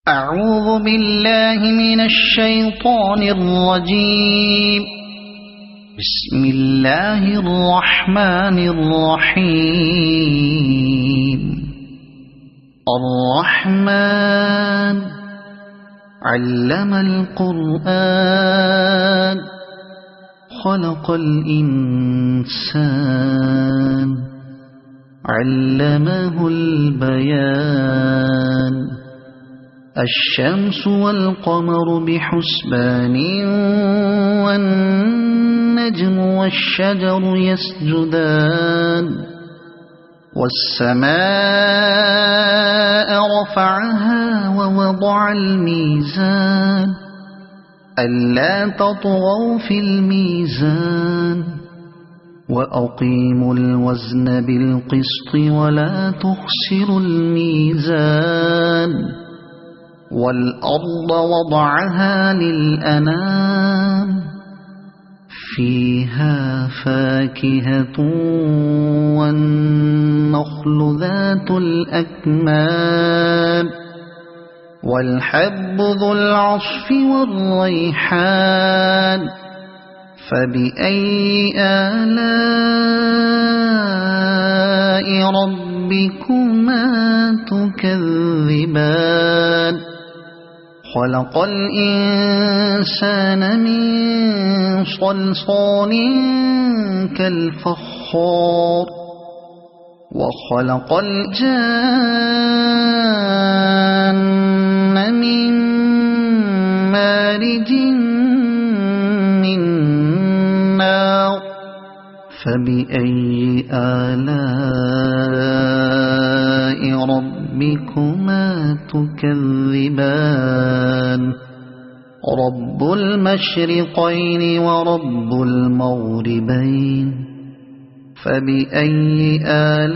أعوذ بالله من الشيطان الرجيم. بسم الله الرحمن الرحيم. الرحمن علم القرآن خلق الإنسان علمه البيان. الشمس والقمر بحسبان والنجم والشجر يسجدان. والسماء رفعها ووضع الميزان ألا تطغوا في الميزان وأقيموا الوزن بالقسط ولا تخسروا الميزان. والأرض وضعها للأنام فيها فاكهة والنخل ذات الأكمام والحب ذو العصف والريحان. فبأي آلاء ربكما تكذبان. خلق الإنسان من صلصال كالفخار وخلق الجان من مارج من نار. فبأي آلاء ربكما تكذبان. رب المشرقين ورب المغربين. فبأي آلاء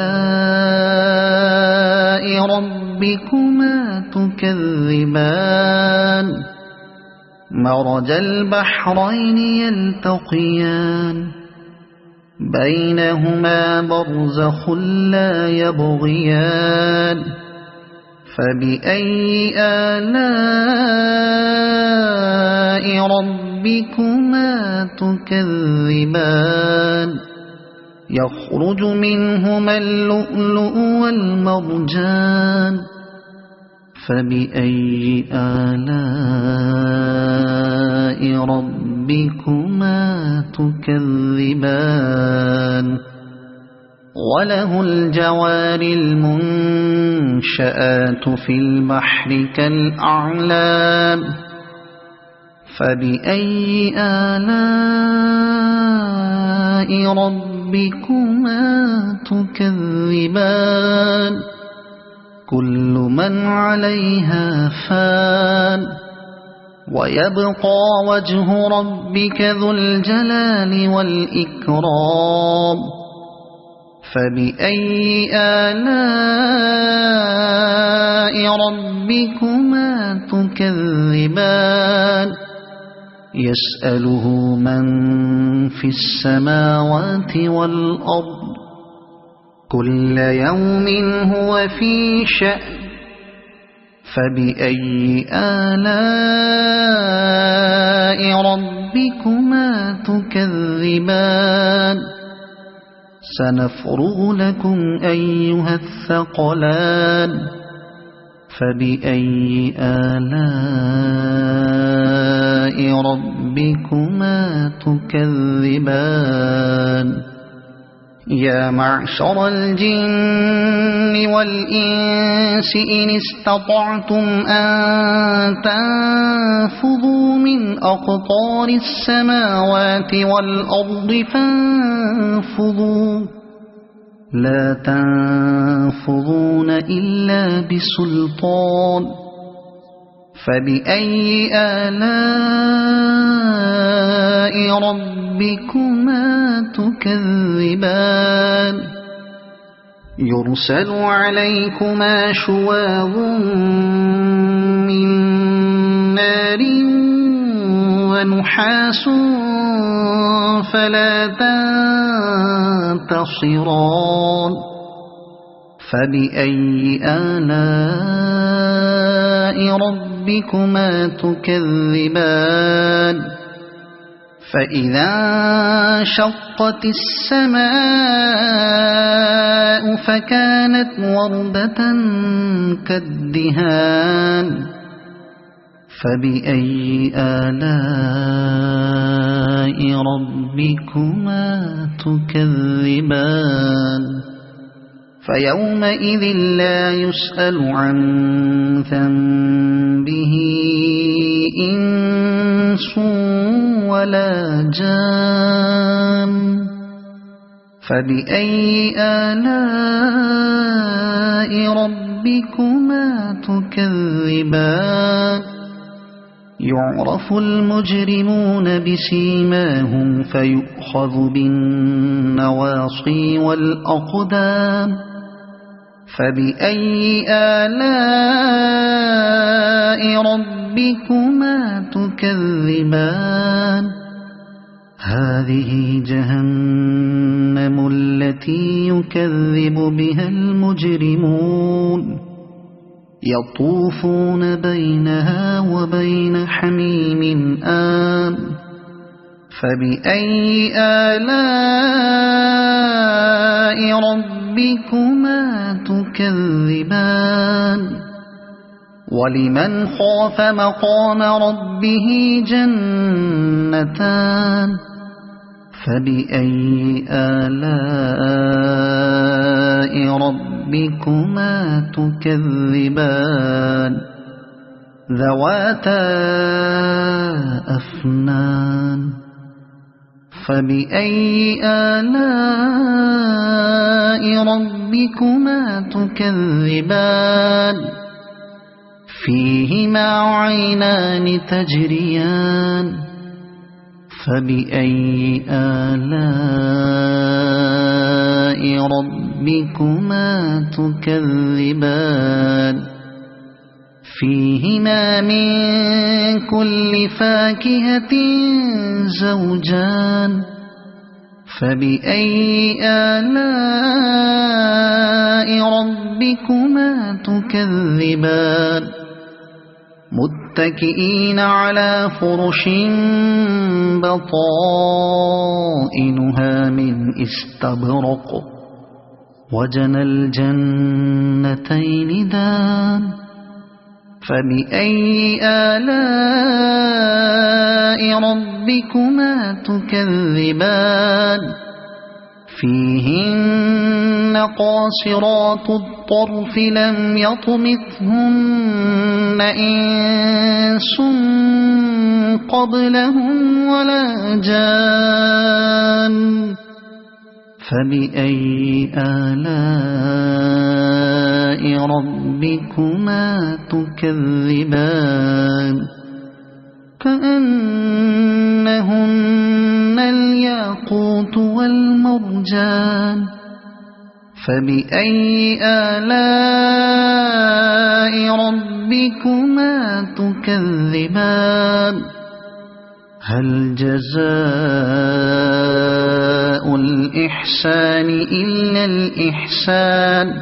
ربكما تكذبان. مرج البحرين يلتقيان بينهما برزخ لا يبغيان. فبأي آلاء ربكما تكذبان. يخرج منهما اللؤلؤ والمرجان. فبأي آلاء ربكما تكذبان. وله الجوار المنشآت في البحر كالأعلام. فبأي آلاء ربكما تكذبان. كل من عليها فان ويبقى وجه ربك ذو الجلال والإكرام. فبأي آلاء ربكما تكذبان. يسأله من في السماوات والأرض كل يوم هو في شأن. فبأي آلاء ربكما تكذبان. سنفرغ لكم أيها الثقلان. فبأي آلاء ربكما تكذبان. يا معشر الجن والإنس إن استطعتم أن تنفذوا من أقطار السماوات والأرض فانفذوا لا تنفذون إلا بسلطان. فبأي آلاء ربكما تكذبان. يرسل عليكما شواظ من نار ونحاس فلا تنتصران. فبأي آلاء ربكما تكذبان فإذا انشقت السماء فكانت وردة كالدهان فبأي آلاء ربكما تكذبان فيومئذ لا يسأل عن ذنبه إنس ولا جان فبأي آلاء ربكما تكذبان يعرف المجرمون بسيماهم فيؤخذ بالنواصي والأقدام فبأي آلاء ربكما تكذبان هذه جهنم التي يكذب بها المجرمون يطوفون بينها وبين حميم آن فبأي آلاء ربكما تكذبان ولمن خاف مقام ربه جنتان فبأي آلاء ربكما تكذبان ذواتا أفنان فبأي آلاء ربكما تكذبان فيهما عينان تجريان فبأي آلاء ربكما تكذبان فيهما من كل فاكهة زوجان فبأي آلاء ربكما تكذبان متكئين على فرش بطائنها من استبرق وجنى الجنتين دان فبأي آلاء ربكما تكذبان فيهن قاصرات الطرف لم يطمثهن إنس قبلهم ولا جان فبأي آلاء ربكما تكذبان كأنهن الياقوت والمرجان فبأي آلاء ربكما تكذبان هل جزاء الإحسان إلا الإحسان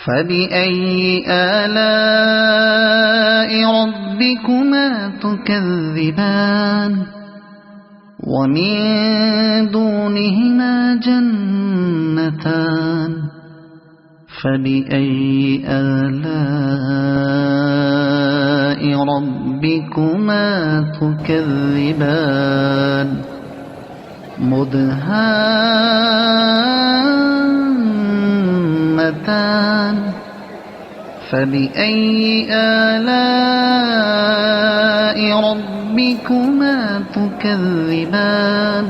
فبأي آلاء ربكما تكذبان ومن دونهما جنتان فبأي آلاء ربكما تكذبان مدهامتان فبأي آلاء ربكما تكذبان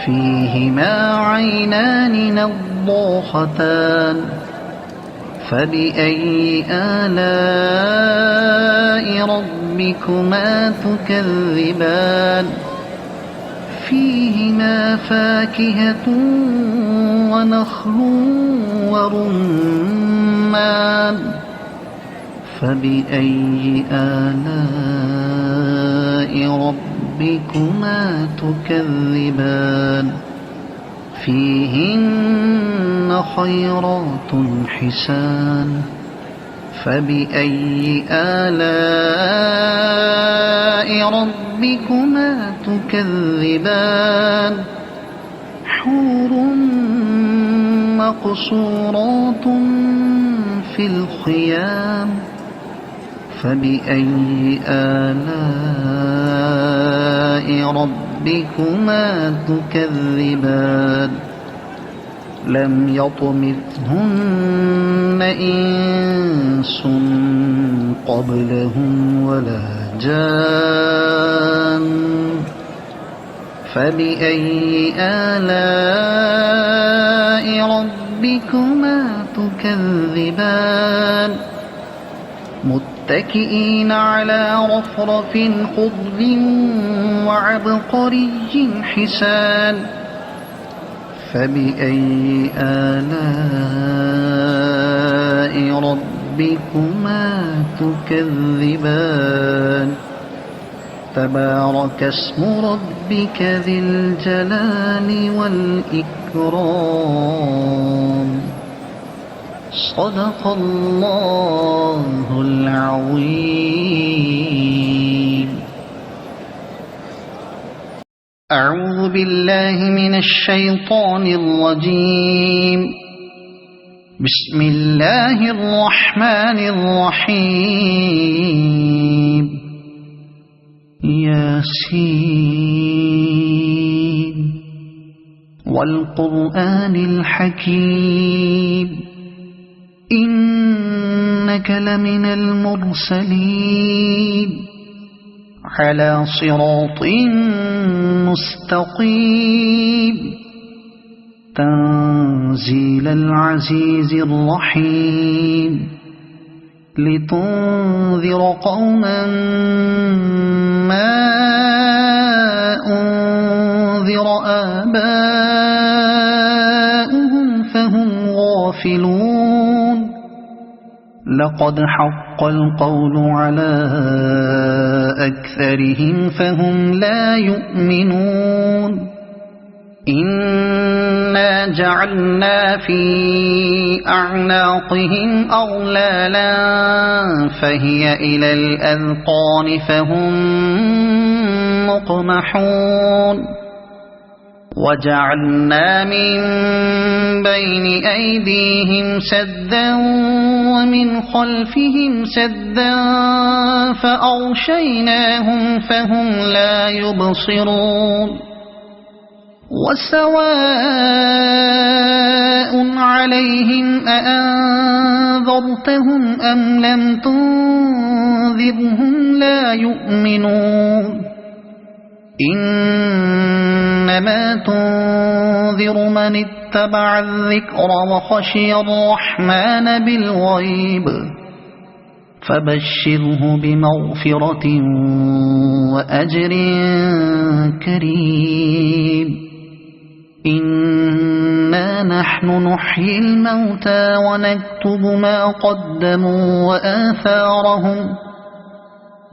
فيهما عينان نضاختان فبأي آلاء ربكما تكذبان فيهما فاكهة ونخل ورمان فبأي آلاء ربكما تكذبان فيهن خيرات حسان فبأي آلاء ربكما تكذبان حور مقصورات في الخيام فبأي آلاء ربكما تكذبان لم يطمثهن إنس قبلهم ولا جان فبأي آلاء ربكما تكذبان متكئين على رفرف خضر وعبقري حسان فبأي آلاء ربكما تكذبان تبارك اسم ربك ذي الجلال والإكرام صدق الله العظيم. أعوذ بالله من الشيطان الرجيم. بسم الله الرحمن الرحيم. ياسين والقرآن الحكيم إنك لمن المرسلين على صراط مستقيم تنزيل العزيز الرحيم لتنذر قوما ما أنذر آباؤهم فهم غافلون لقد حق القول على أكثرهم فهم لا يؤمنون إنا جعلنا في أعناقهم أغلالا فهي إلى الأذقان فهم مقمحون وجعلنا من بين أيديهم سدا ومن خلفهم سدا فأغشيناهم فهم لا يبصرون وسواء عليهم أأنذرتهم أم لم تنذرهم لا يؤمنون إنما تنذر من اتبع الذكر وخشي الرحمن بالغيب فبشره بمغفرة وأجر كريم إنا نحن نحيي الموتى ونكتب ما قدموا وآثارهم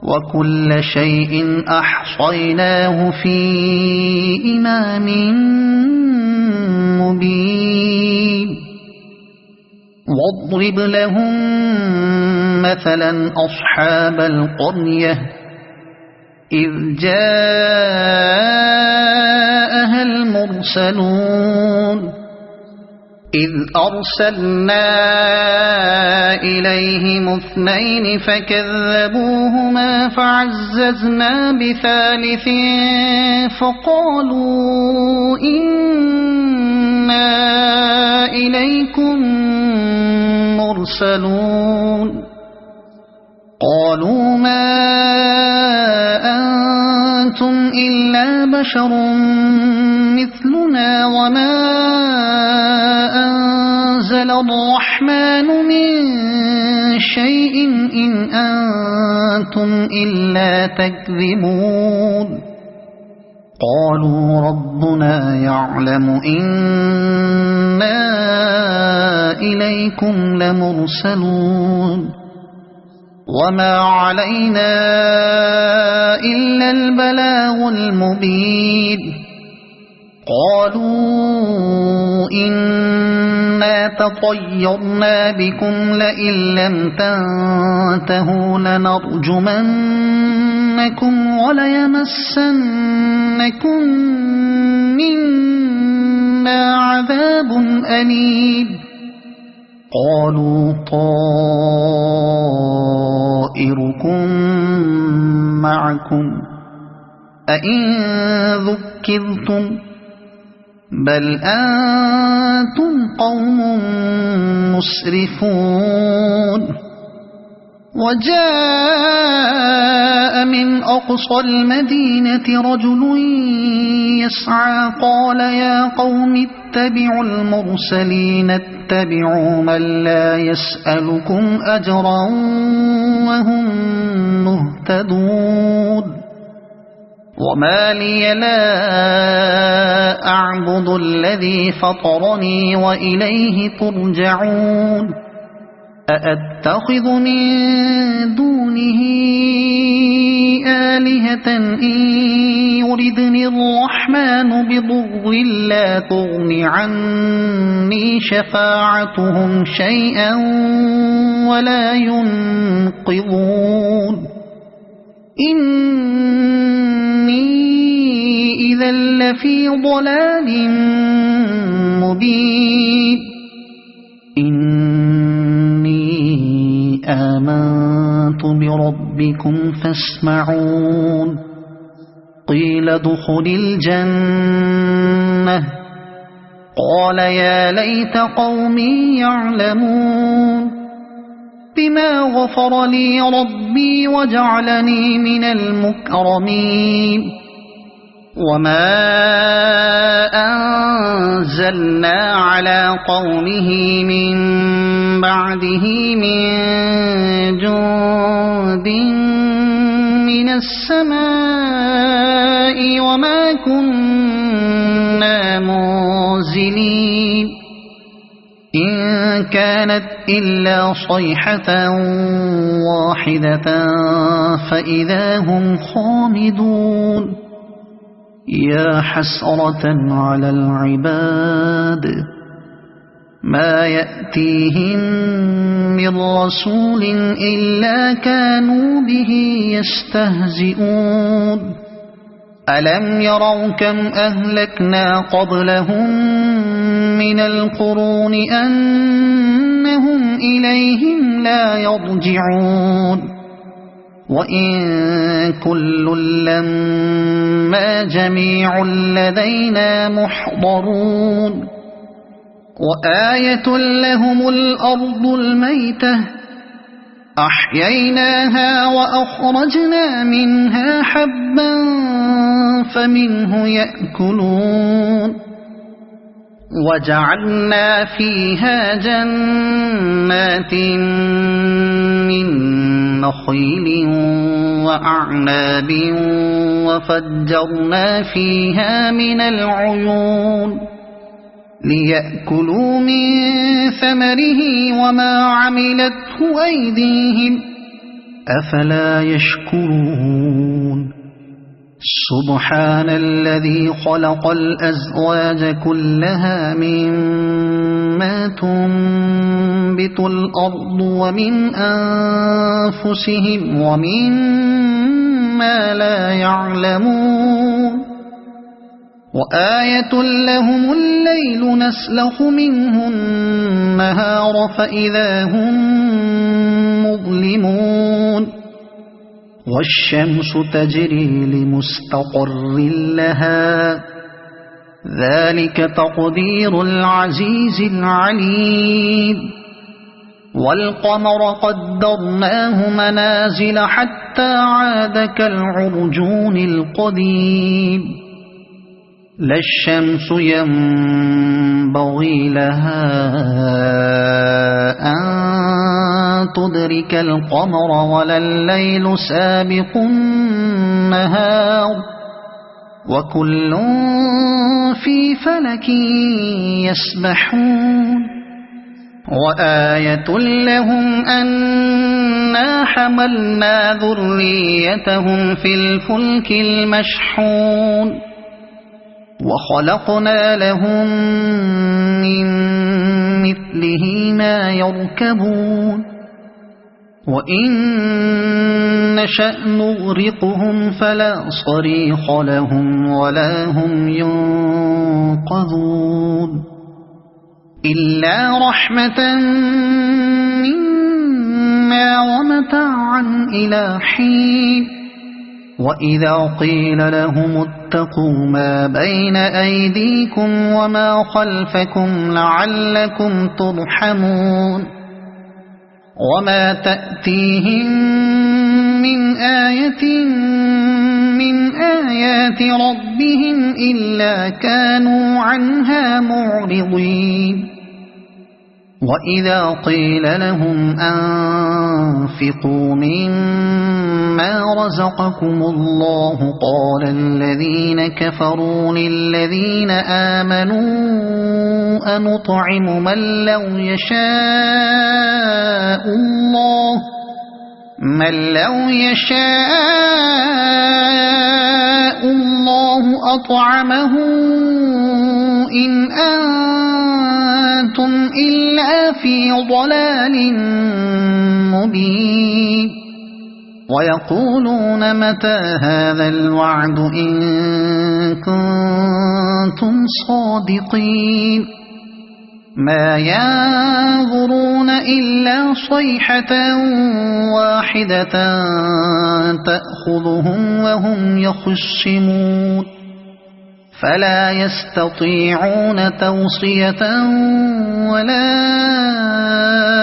وكل شيء أحصيناه في إمام مبين واضرب لهم مثلا أصحاب القرية إذ جاءها المرسلون إذ أرسلنا إليهم اثنين فكذبوهما فعززنا بثالث فقالوا إنا إليكم مرسلون قالوا ما أنتم إلا بشر مثلنا وما أنزل الرحمن من شيء إن أنتم إلا تكذبون قالوا ربنا يعلم إنا إليكم لمرسلون وما علينا إلا البلاغ المبين قالوا إنا إنا تطيرنا بكم لئن لم تنتهوا لنرجمنكم وليمسنكم منا عذاب أليم قالوا طائركم معكم أئن ذكرتم بل أنتم قوم مسرفون وجاء من أقصى المدينة رجل يسعى قال يا قوم اتبعوا المرسلين اتبعوا من لا يسألكم أجرا وهم مهتدون وما لي لا أعبد الذي فطرني وإليه ترجعون أأتخذ من دونه آلهة إن يردني الرحمن بضر لا تغن عني شفاعتهم شيئا ولا ينقذون إني إذا لفي ضلال مبين إني آمنت بربكم فاسمعون قيل ادخل الجنة قال يا ليت قومي يعلمون بما غفر لي ربي وجعلني من المكرمين وما أنزلنا على قومه من بعده من جند من السماء وما كنا منزلين إن كانت إلا صيحة واحدة فإذا هم خامدون يا حسرة على العباد ما يأتيهم من رسول إلا كانوا به يستهزئون ألم يروا كم أهلكنا قبلهم من القرون أنهم إليهم لا يرجعون وإن كل لما جميع لدينا محضرون وآية لهم الأرض الميتة أحييناها وأخرجنا منها حبا فمنه يأكلون وجعلنا فيها جنات من نخيل وأعناب وفجرنا فيها من العيون ليأكلوا من ثمره وما عملته أيديهم أفلا يشكرون سبحان الذي خلق الأزواج كلها مما تنبت الأرض ومن أنفسهم ومما لا يعلمون وآية لهم الليل نسلخ منه النهار فإذا هم مظلمون والشمس تجري لمستقر لها ذلك تقدير العزيز العليم والقمر قدرناه منازل حتى عاد كالعرجون القديم لا الشمس ينبغي لها أن تدرك القمر ولا الليل سابق النهار وكل في فلك يسبحون وآية لهم أنا حملنا ذريتهم في الفلك المشحون وخلقنا لهم من مثله ما يركبون وإن نشأ نغرقهم فلا صريخ لهم ولا هم ينقذون إلا رحمة منا ومتاعا إلى حين وإذا قيل لهم اتقوا ما بين أيديكم وما خلفكم لعلكم ترحمون وما تأتيهم من آية من آيات ربهم إلا كانوا عنها معرضين وإذا قيل لهم أنفقوا مما رزقكم الله قال الذين كفروا للذين آمنوا أنطعم من لو يشاء الله أطعمه إن أنتم إلا في ضلال مبين ويقولون متى هذا الوعد إن كنتم صادقين ما ينظرون إلا صيحة واحدة تأخذهم وهم يخصمون فلا يستطيعون توصية ولا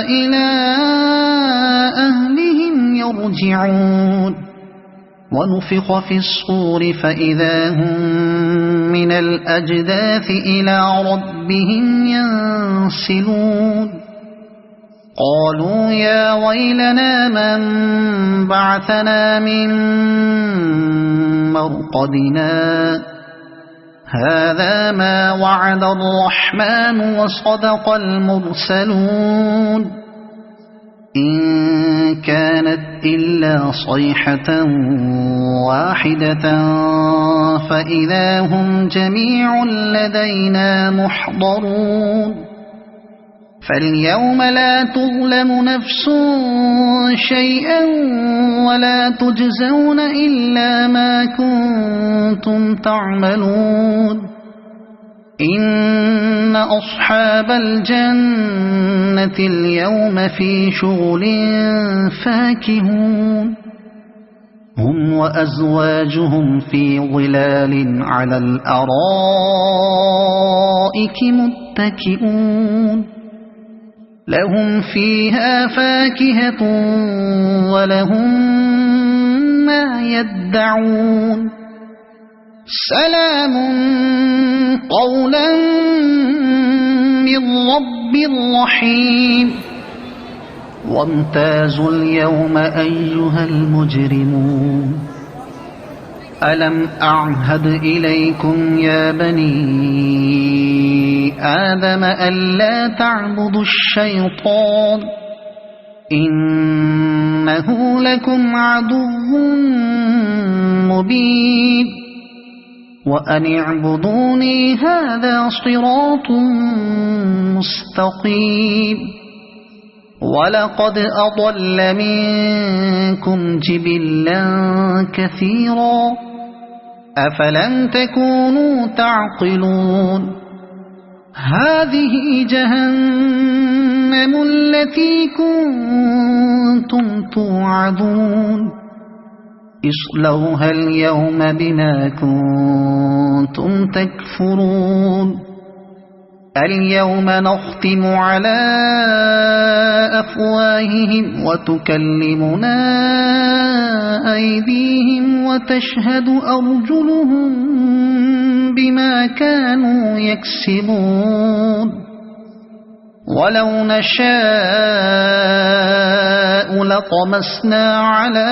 إلى أهلهم يرجعون ونفخ في الصور فإذا هم من الأجداث إلى ربهم ينسلون قالوا يا ويلنا من بعثنا من مرقدنا هذا ما وعد الرحمن وصدق المرسلون إن كانت إلا صيحة واحدة فإذا هم جميع لدينا محضرون فاليوم لا تظلم نفس شيئا ولا تجزون إلا ما كنتم تعملون إن أصحاب الجنة اليوم في شغل فاكهون هم وأزواجهم في ظلال على الأرائك متكئون لهم فيها فاكهة ولهم ما يدعون سلام قولا من رب رحيم وامتازوا اليوم أيها المجرمون ألم أعهد إليكم يا بني آدم ألا تعبدوا الشيطان إنه لكم عدو مبين وأن اعبدوني هذا صراط مستقيم ولقد أضل منكم جبلا كثيرا أفلم تكونوا تعقلون هذه جهنم التي كنتم توعدون اصلوها اليوم بما كنتم تكفرون اليوم نختم على أفواههم وتكلمنا أيديهم وتشهد أرجلهم بما كانوا يكسبون ولو نشاء لطمسنا على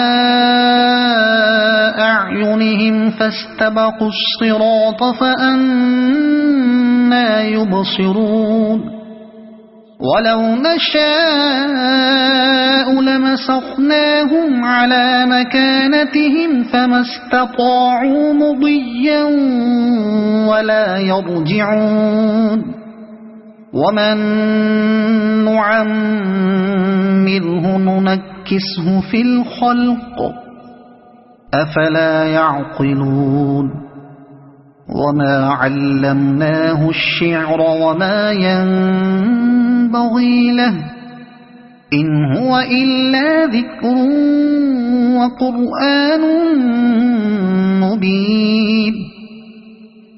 أعينهم فاستبقوا الصراط فأنى يبصرون ولو نشاء لمسخناهم على مكانتهم فما استطاعوا مضيا ولا يرجعون ومن نعمره ننكسه في الخلق أفلا يعقلون وما علمناه الشعر وما ينبغي له إن هو إلا ذكر وقرآن مبين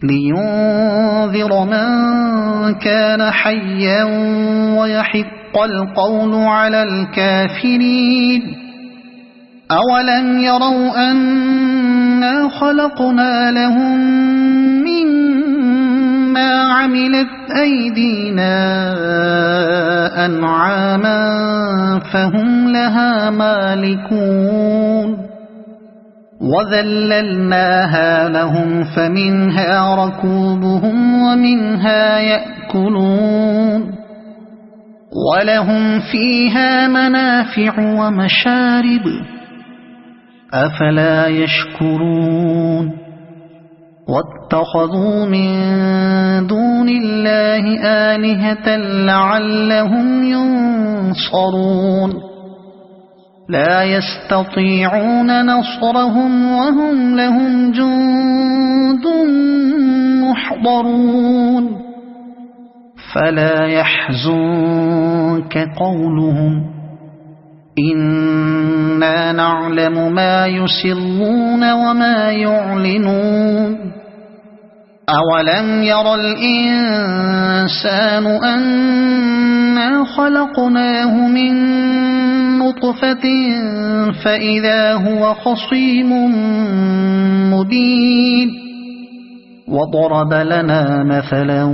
لينذر من كان حيا ويحق القول على الكافرين أولم يروا أنا خلقنا لهم مما عملت أيدينا أنعاما فهم لها مالكون وذللناها لهم فمنها ركوبهم ومنها يأكلون ولهم فيها منافع ومشارب أفلا يشكرون واتخذوا من دون الله آلهة لعلهم ينصرون لا يستطيعون نصرهم وهم لهم جند محضرون فلا يحزنك قولهم إنا نعلم ما يسرون وما يعلنون أولم ير الإنسان أنا خلقناه من نطفة فإذا هو خصيم مبين وضرب لنا مثلا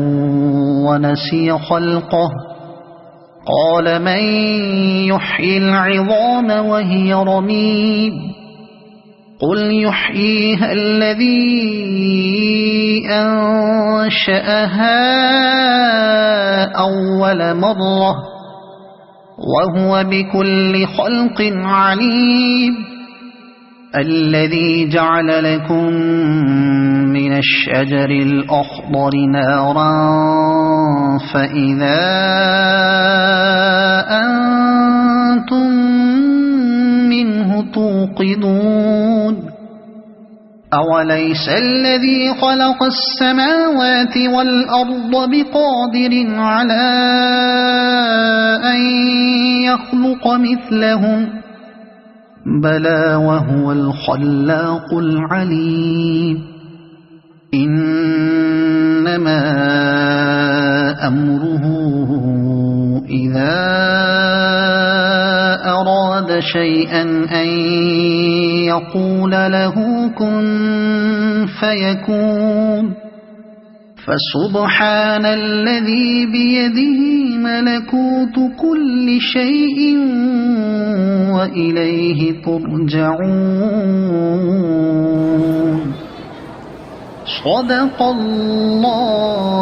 ونسي خلقه قال من يحيي العظام وهي رميم قل يحييها الذي أنشأها أول مرة وهو بكل خلق عليم الذي جعل لكم من الشجر الأخضر نارا فإذا أنتم منه توقدون أوليس الذي خلق السماوات والأرض بقادر على أن يخلق مثلهم بلى وهو الخلاق العليم إنما أمره إذا أراد شيئا أن يقول له كن فيكون فسبحان الذي بيده ملكوت كل شيء وإليه ترجعون صدق الله